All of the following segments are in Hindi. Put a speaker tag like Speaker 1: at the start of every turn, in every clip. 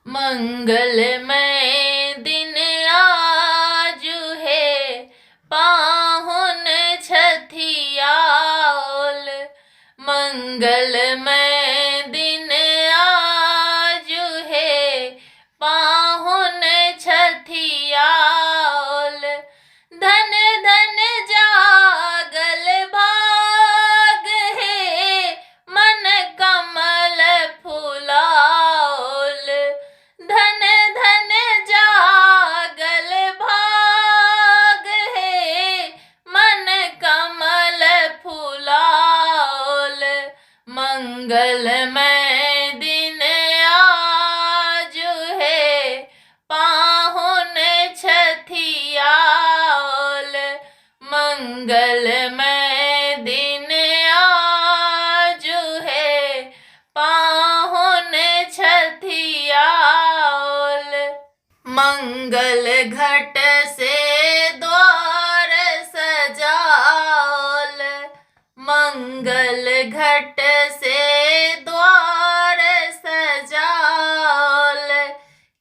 Speaker 1: मंगलमय दिन आजु है, पाहुन छठियाल। मंगलमय दिन आजु है, पाहुन छठियाल। धन धन जागल भाग है, मन कमल फुलाल। धन धन जागल भाग है, मन कमल फुलाल। मंगलमय दिन आजु है, पाहुन छठियाल। मंगलमय दिन आजु है, पाहुन छठियाल। मंगल घट से द्वार सजाल। मंगल घट से द्वार सजाल।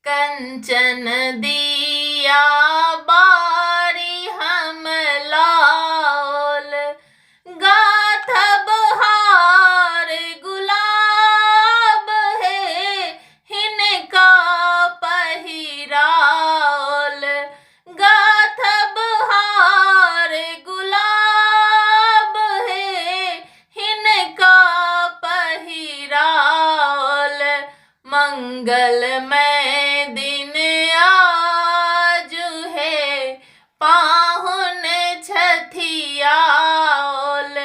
Speaker 1: कंचन दिया बारी हम लाल। गाथब हार गुलाब है, हिनका पहिराल। गाथब हार गुलाब है, हिनका पहिराल। मंगलमय दिन आजु है, पाहुन छठियाल।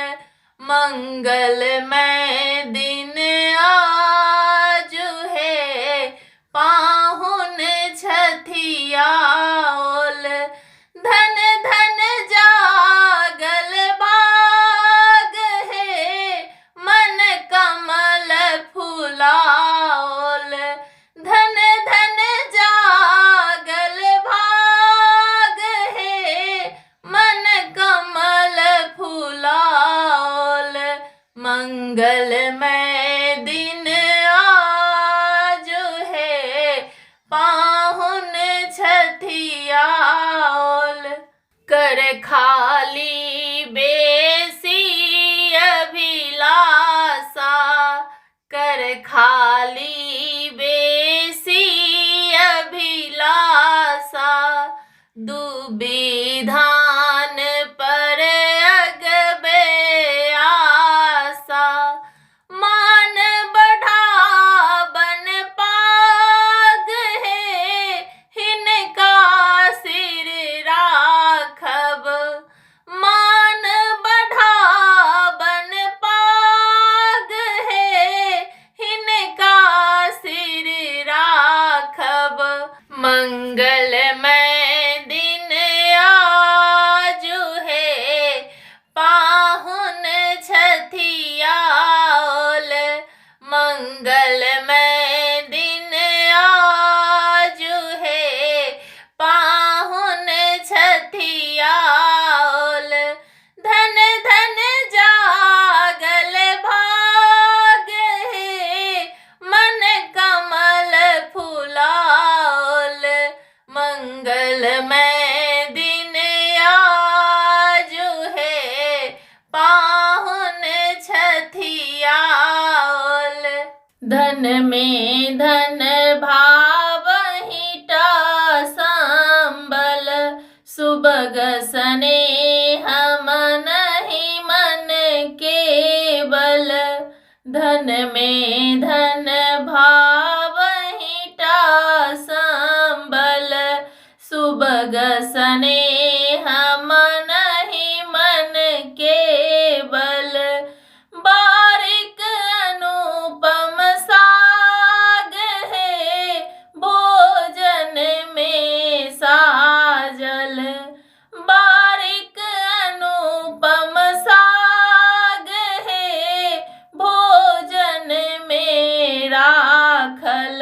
Speaker 1: मंगलमय दिन आजु है, पाहुन छठियाल। धन धन जागल भाग है, मन कमल फुलाल। धन धन जागल भाग है, मन कमल फुलाल। मंगलमय दिन आजु है, पाहुन छठियाल। कर खाली बेसी अभिलाषा। कर खाली बेसी अभिलाषा। दुविधान पर अगबे आशा। मान बढ़ावन पाग है, हिनका सिर राखब। मान बढ़ावन पाग है, हिनका सिर राखब। मंगलमय दिन आजु है, पाहुन छठियाल। मंगलमय दिन आजु है, पाहुन छठियाल। धन धन जागल भाग है, मन कमल फुलाल। मंगलमय दिन आजु है, पाहुन छठियाल। धन में धन भावहिटा संबल। सुबग स्नेह मनहि मन केवल। धन में धन भावहिटा संबल। सुबग स्नेह मनहि मन केवल। बारिक अनुपम साग है, भोजन में साजल। बारिक अनुपम साग है, भोजन में राखल।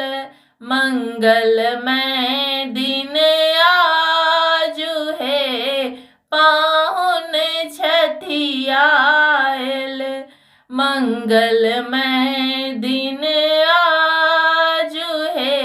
Speaker 1: मंगलमय दिन आजु है, पाहुन छठियाल। मंगलमय दिन आजु है,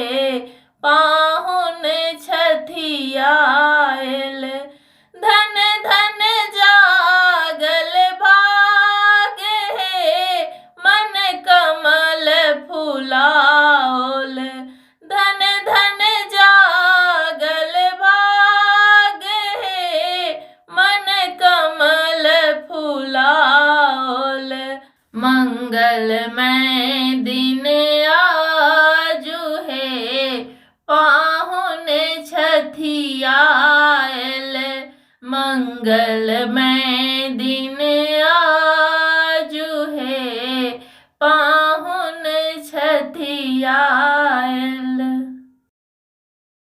Speaker 1: मंगलमय दिन